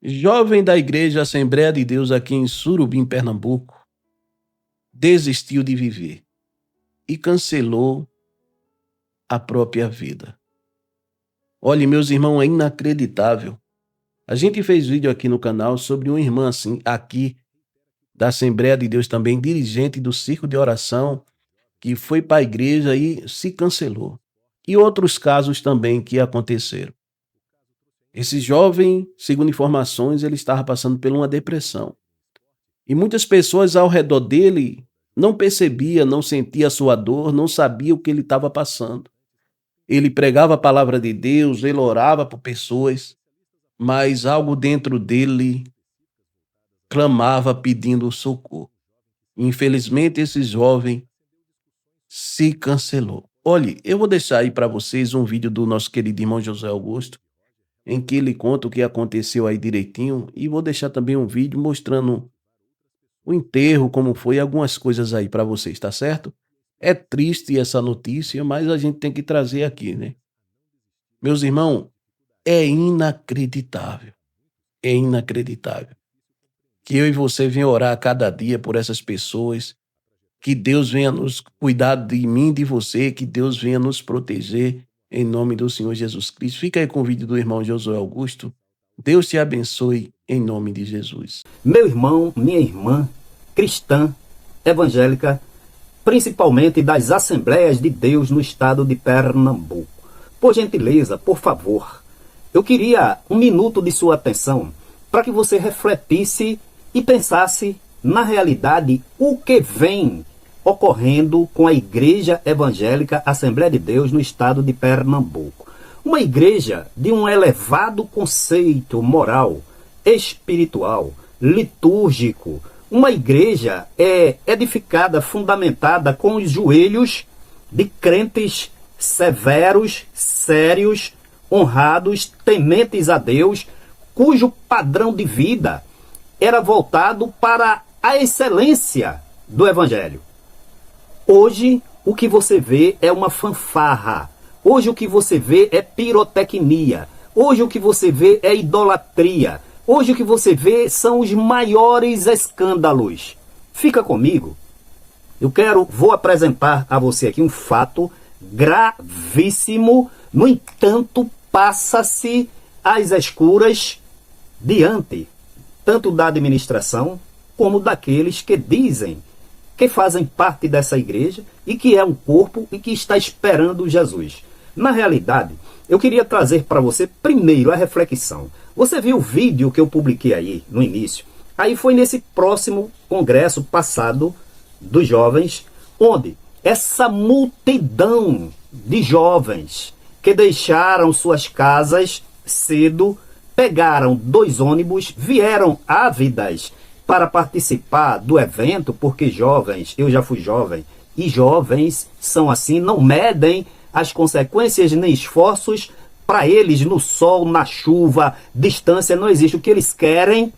Jovem da Igreja Assembleia de Deus aqui em Surubim, Pernambuco, desistiu de viver e cancelou a própria vida. Olhe, meus irmãos, é inacreditável. A gente fez vídeo aqui no canal sobre uma irmã assim, aqui da Assembleia de Deus também, dirigente do Circo de Oração, que foi para a igreja e se cancelou. E outros casos também que aconteceram. Esse jovem, segundo informações, ele estava passando por uma depressão. E muitas pessoas ao redor dele não percebiam, não sentiam a sua dor, não sabiam o que ele estava passando. Ele pregava a palavra de Deus, ele orava por pessoas, mas algo dentro dele clamava pedindo socorro. Infelizmente, esse jovem se cancelou. Olhe, eu vou deixar aí para vocês um vídeo do nosso querido irmão José Augusto, em que ele conta o que aconteceu aí direitinho, e vou deixar também um vídeo mostrando o enterro, como foi, algumas coisas aí para vocês, tá certo? É triste essa notícia, mas a gente tem que trazer aqui, né? Meus irmãos, é inacreditável que eu e você venham orar a cada dia por essas pessoas, que Deus venha nos cuidar de mim e de você, que Deus venha nos proteger, em nome do Senhor Jesus Cristo. Fica aí com o vídeo do irmão Josué Augusto. Deus te abençoe, em nome de Jesus. Meu irmão, minha irmã, cristã, evangélica, principalmente das Assembleias de Deus no estado de Pernambuco. Por gentileza, por favor, eu queria um minuto de sua atenção para que você refletisse e pensasse na realidade o que vem ocorrendo com a Igreja Evangélica Assembleia de Deus no estado de Pernambuco. Uma igreja de um elevado conceito moral, espiritual, litúrgico. Uma igreja edificada, fundamentada com os joelhos de crentes severos, sérios, honrados, tementes a Deus, cujo padrão de vida era voltado para a excelência do Evangelho. Hoje, o que você vê é uma fanfarra. Hoje, o que você vê é pirotecnia. Hoje, o que você vê é idolatria. Hoje, o que você vê são os maiores escândalos. Fica comigo. Vou apresentar a você aqui um fato gravíssimo. No entanto, passa-se às escuras diante tanto da administração como daqueles que dizem que fazem parte dessa igreja e que é um corpo e que está esperando Jesus. Na realidade, eu queria trazer para você primeiro a reflexão. Você viu o vídeo que eu publiquei aí no início? Aí foi nesse próximo congresso passado dos jovens, onde essa multidão de jovens que deixaram suas casas cedo, pegaram 2 ônibus, vieram ávidas para participar do evento, porque jovens, eu já fui jovem, e jovens são assim, não medem as consequências nem esforços. Para eles, no sol, na chuva, distância, não existe. O que eles querem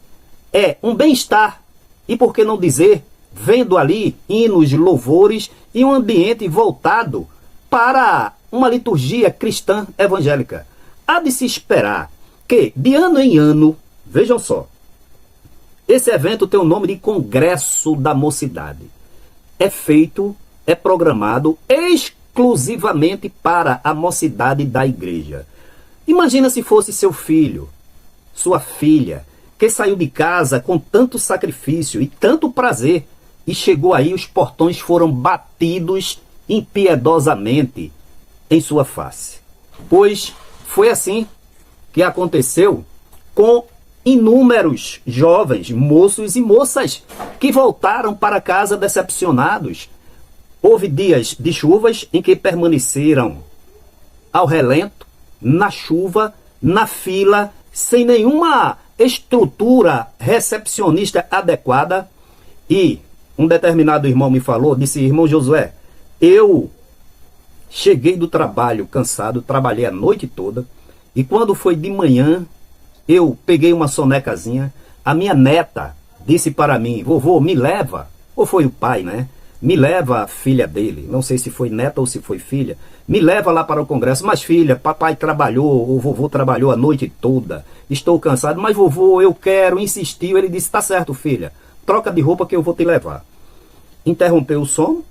é um bem-estar. E por que não dizer, vendo ali hinos, louvores e um ambiente voltado para uma liturgia cristã evangélica. Há de se esperar que, de ano em ano, vejam só, esse evento tem o nome de Congresso da Mocidade. É programado exclusivamente para a mocidade da igreja. Imagina se fosse seu filho, sua filha, que saiu de casa com tanto sacrifício e tanto prazer, e chegou aí, os portões foram batidos impiedosamente em sua face. Pois foi assim que aconteceu com inúmeros jovens, moços e moças que voltaram para casa decepcionados. Houve dias de chuvas em que permaneceram ao relento, na chuva, na fila, sem nenhuma estrutura recepcionista adequada. E um determinado irmão me falou, disse: irmão Josué, eu cheguei do trabalho cansado, trabalhei a noite toda, e quando foi de manhã, eu peguei uma sonecazinha, a minha neta disse para mim: vovô, me leva, ou foi o pai, né? me leva a filha dele, não sei se foi neta ou se foi filha, me leva lá para o congresso. Mas filha, papai trabalhou, o vovô trabalhou a noite toda, estou cansado, mas vovô, eu quero, insistiu. Ele disse, tá certo filha, troca de roupa que eu vou te levar. Interrompeu o sono,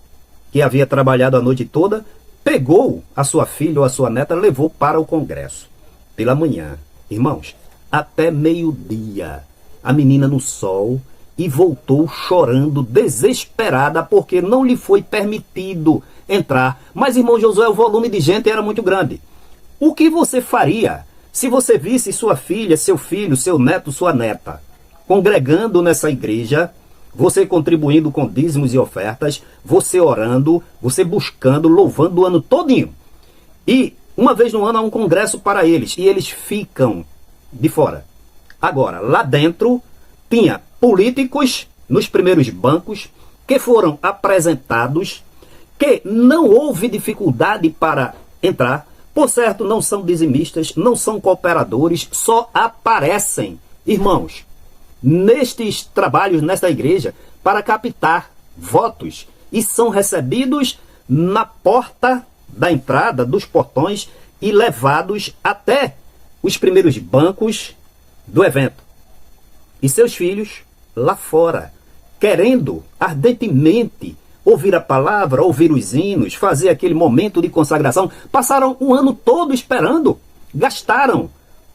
que havia trabalhado a noite toda, pegou a sua filha ou a sua neta, levou para o congresso. Pela manhã, irmãos, até meio-dia, a menina no sol, e voltou chorando, desesperada, porque não lhe foi permitido entrar. Mas, irmão Josué, o volume de gente era muito grande. O que você faria se você visse sua filha, seu filho, seu neto, sua neta, congregando nessa igreja, você contribuindo com dízimos e ofertas, você orando, você buscando, louvando o ano todinho? E uma vez no ano há um congresso para eles, e eles ficam de fora. Agora, lá dentro, tinha políticos nos primeiros bancos que foram apresentados, que não houve dificuldade para entrar. Por certo, não são dizimistas, não são cooperadores, só aparecem, irmãos, nestes trabalhos, nesta igreja, para captar votos, e são recebidos na porta da entrada, dos portões, e levados até os primeiros bancos do evento. E seus filhos lá fora, querendo ardentemente ouvir a palavra, ouvir os hinos, fazer aquele momento de consagração, passaram o ano todo esperando, gastaram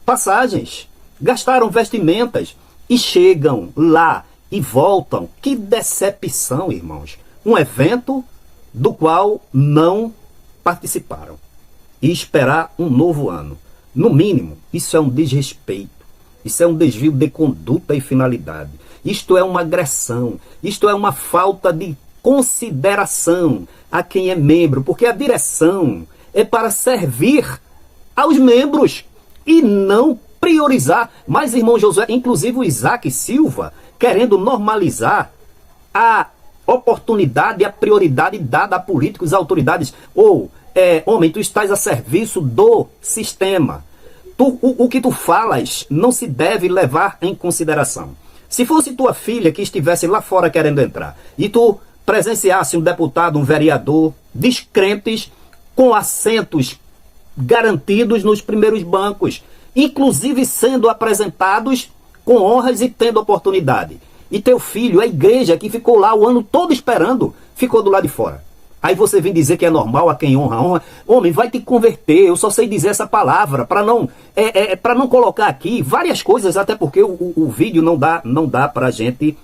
passagens, gastaram vestimentas, e chegam lá e voltam. Que decepção, irmãos! Um evento do qual não participaram. E esperar um novo ano. No mínimo, isso é um desrespeito. Isso é um desvio de conduta e finalidade. Isto é uma agressão. Isto é uma falta de consideração a quem é membro. Porque a direção é para servir aos membros e não priorizar. Mas, irmão Josué, inclusive o Isaac Silva, querendo normalizar a oportunidade e a prioridade dada a políticos, autoridades. Homem, tu estás a serviço do sistema. O que tu falas não se deve levar em consideração. Se fosse tua filha que estivesse lá fora querendo entrar, e tu presenciasse um deputado, um vereador, descrentes, com assentos garantidos nos primeiros bancos, inclusive sendo apresentados com honras e tendo oportunidade, e teu filho, a igreja que ficou lá o ano todo esperando, ficou do lado de fora. Aí você vem dizer que é normal a quem honra, honra. Homem, vai te converter. Eu só sei dizer essa palavra para não colocar aqui várias coisas, até porque o vídeo não dá para a gente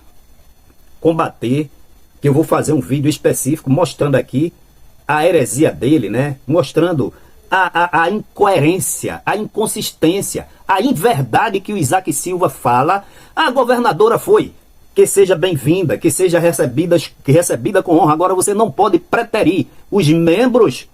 combater. Que eu vou fazer um vídeo específico mostrando aqui a heresia dele, né? Mostrando a incoerência, a inconsistência, a inverdade que o Isaac Silva fala. A governadora foi. Que seja bem-vinda, que seja recebida com honra. Agora você não pode preterir os membros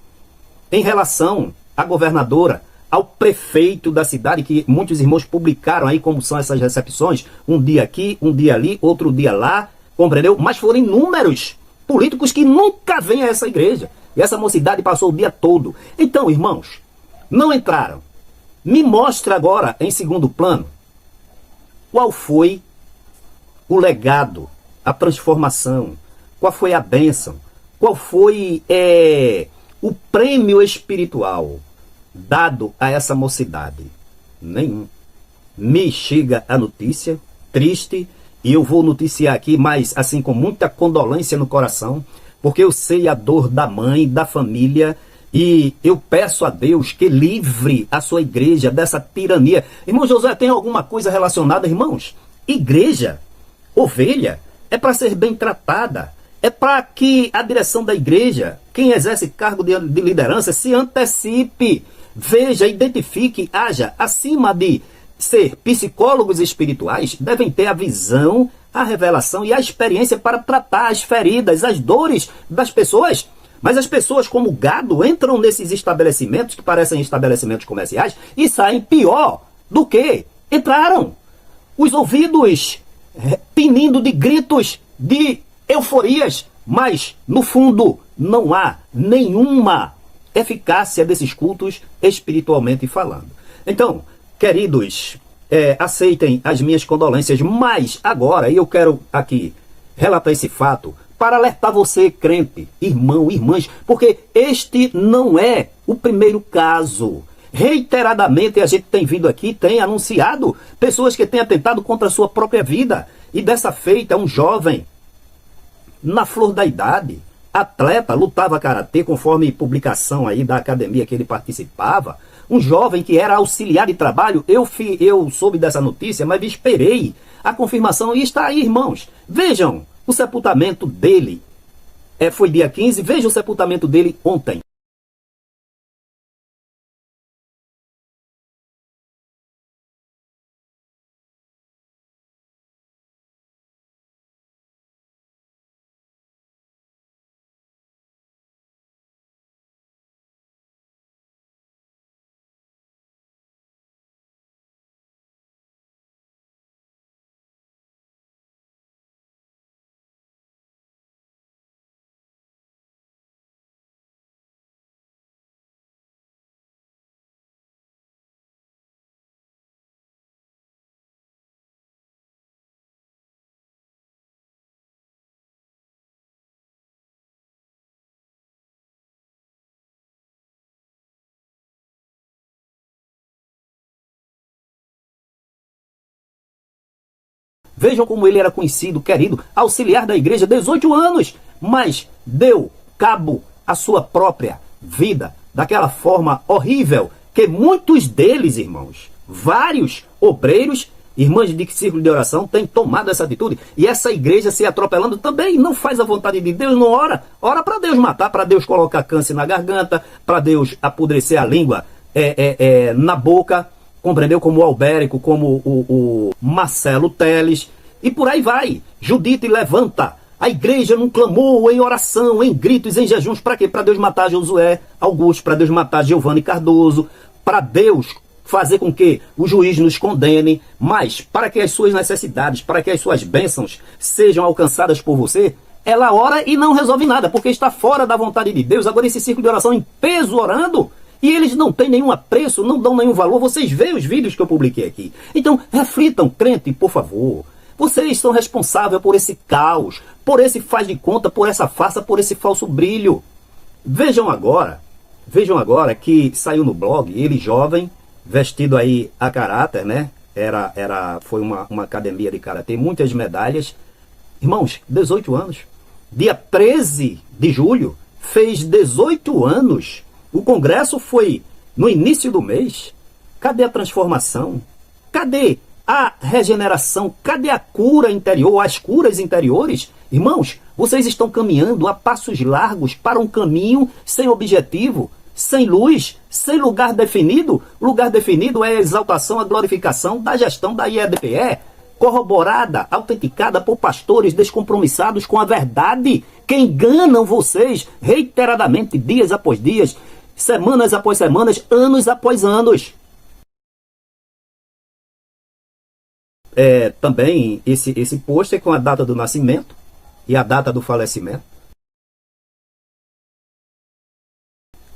em relação à governadora, ao prefeito da cidade, que muitos irmãos publicaram aí como são essas recepções, um dia aqui, um dia ali, outro dia lá, compreendeu? Mas foram inúmeros políticos que nunca vêm a essa igreja. E essa mocidade passou o dia todo. Então, irmãos, não entraram. Me mostra agora, em segundo plano, qual foi o legado, a transformação, qual foi a bênção, qual foi o prêmio espiritual dado a essa mocidade? Nenhum. Me chega a notícia, triste, e eu vou noticiar aqui, mas assim com muita condolência no coração, porque eu sei a dor da mãe, da família, e eu peço a Deus que livre a sua igreja dessa tirania. Irmão Josué, tem alguma coisa relacionada, irmãos? Igreja, ovelha, é para ser bem tratada, é para que a direção da igreja, quem exerce cargo de liderança, se antecipe, veja, identifique, haja, acima de ser psicólogos espirituais, devem ter a visão, a revelação e a experiência para tratar as feridas, as dores das pessoas. Mas as pessoas, como gado, entram nesses estabelecimentos, que parecem estabelecimentos comerciais, e saem pior do que entraram. Os ouvidos pinindo de gritos, de euforias, mas, no fundo, não há nenhuma eficácia desses cultos espiritualmente falando. Então, queridos, aceitem as minhas condolências, mas agora eu quero aqui relatar esse fato para alertar você, crente, irmão, irmãs, porque este não é o primeiro caso. Reiteradamente a gente tem vindo aqui, tem anunciado pessoas que têm atentado contra a sua própria vida. E dessa feita, um jovem, na flor da idade, atleta, lutava karatê, conforme publicação aí da academia que ele participava, um jovem que era auxiliar de trabalho, eu soube dessa notícia, mas esperei a confirmação e está aí, irmãos. Vejam, o sepultamento dele foi dia 15, veja o sepultamento dele ontem. Vejam como ele era conhecido, querido, auxiliar da igreja, 18 anos, mas deu cabo à sua própria vida daquela forma horrível que muitos deles, irmãos, vários obreiros, irmãs de círculo de oração, têm tomado essa atitude. E essa igreja se atropelando também não faz a vontade de Deus, não ora. Ora para Deus matar, para Deus colocar câncer na garganta, para Deus apodrecer a língua na boca. Compreendeu? Como o Albérico, como o Marcelo Teles, e por aí vai. Judite levanta. A igreja não clamou em oração, em gritos, em jejuns. Para quê? Para Deus matar Josué Augusto, para Deus matar Giovanni Cardoso, para Deus fazer com que o juiz nos condene, mas para que as suas necessidades, para que as suas bênçãos sejam alcançadas por você, ela ora e não resolve nada, porque está fora da vontade de Deus. Agora esse círculo de oração em peso orando, e eles não têm nenhum apreço, não dão nenhum valor. Vocês veem os vídeos que eu publiquei aqui. Então, reflitam, crente, por favor. Vocês são responsáveis por esse caos, por esse faz de conta, por essa farsa, por esse falso brilho. Vejam agora que saiu no blog, ele jovem, vestido aí a caráter, né? Foi uma academia de karatê, muitas medalhas. Irmãos, 18 anos. Dia 13 de julho, fez 18 anos. O congresso foi no início do mês. Cadê a transformação? Cadê a regeneração? Cadê a cura interior, as curas interiores? Irmãos, vocês estão caminhando a passos largos para um caminho sem objetivo, sem luz, sem lugar definido. Lugar definido é a exaltação, a glorificação da gestão da IEDPE, corroborada, autenticada por pastores descompromissados com a verdade, que enganam vocês reiteradamente, dias após dias, semanas após semanas, anos após anos. Também esse pôster com a data do nascimento e a data do falecimento.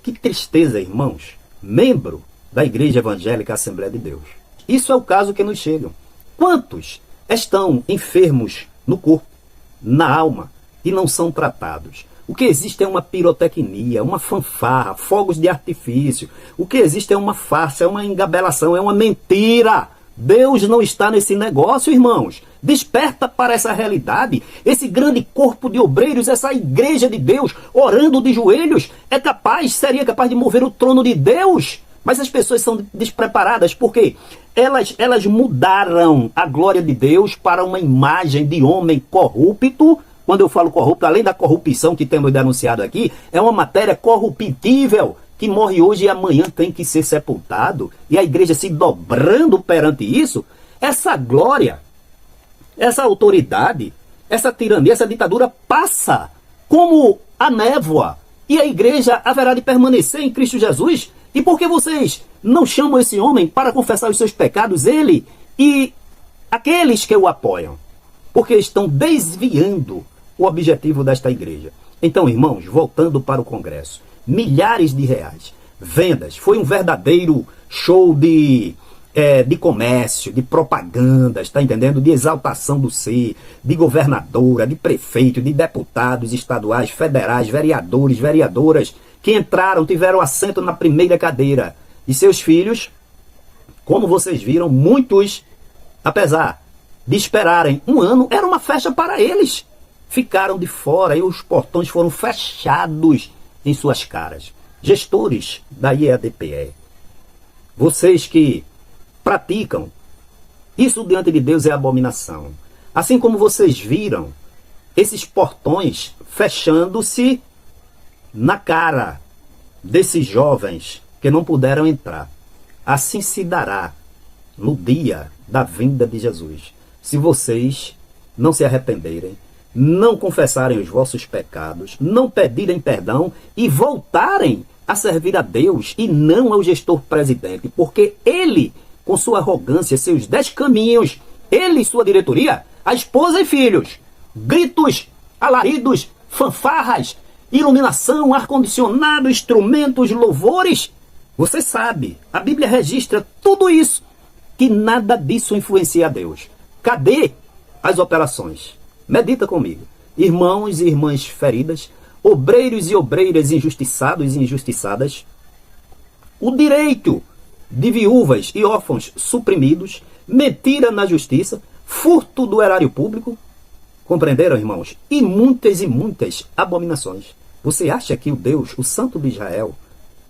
Que tristeza, irmãos. Membro da Igreja Evangélica Assembleia de Deus. Isso é o caso que nos chegam. Quantos estão enfermos no corpo, na alma, e não são tratados? O que existe é uma pirotecnia, uma fanfarra, fogos de artifício. O que existe é uma farsa, é uma engabelação, é uma mentira. Deus não está nesse negócio, irmãos. Desperta para essa realidade. Esse grande corpo de obreiros, essa igreja de Deus, orando de joelhos, seria capaz de mover o trono de Deus. Mas as pessoas são despreparadas porque elas mudaram a glória de Deus para uma imagem de homem corrupto. Quando eu falo corrupto, além da corrupção que temos denunciado aqui, é uma matéria corruptível, que morre hoje e amanhã tem que ser sepultado, e a igreja se dobrando perante isso. Essa glória, essa autoridade, essa tirania, essa ditadura passa como a névoa, e a igreja haverá de permanecer em Cristo Jesus. E por que vocês não chamam esse homem para confessar os seus pecados, ele e aqueles que o apoiam? Porque estão desviando o objetivo desta igreja. Então, irmãos, voltando para o Congresso, milhares de reais, vendas, foi um verdadeiro show de de comércio, de propaganda, está entendendo? De exaltação do ser, de governadora, de prefeito, de deputados estaduais, federais, vereadores, vereadoras, que entraram, tiveram assento na primeira cadeira. E seus filhos, como vocês viram, muitos, apesar de esperarem um ano, era uma festa para eles. Ficaram de fora e os portões foram fechados em suas caras. Gestores da IEDPE, vocês que praticam isso diante de Deus é abominação. Assim como vocês viram esses portões fechando-se na cara desses jovens que não puderam entrar. Assim se dará no dia da vinda de Jesus. Se vocês não se arrependerem, não confessarem os vossos pecados, não pedirem perdão e voltarem a servir a Deus e não ao gestor presidente, porque ele, com sua arrogância, seus 10 caminhos, ele e sua diretoria, a esposa e filhos, gritos, alaridos, fanfarras, iluminação, ar-condicionado, instrumentos, louvores. Você sabe, a Bíblia registra tudo isso, que nada disso influencia a Deus. Cadê as operações? Medita comigo. Irmãos e irmãs feridas, obreiros e obreiras injustiçados e injustiçadas, o direito de viúvas e órfãos suprimidos, mentira na justiça, furto do erário público, compreenderam, irmãos? E muitas abominações. Você acha que o Deus, o Santo de Israel,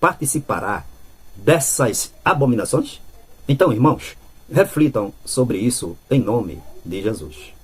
participará dessas abominações? Então, irmãos, reflitam sobre isso em nome de Jesus.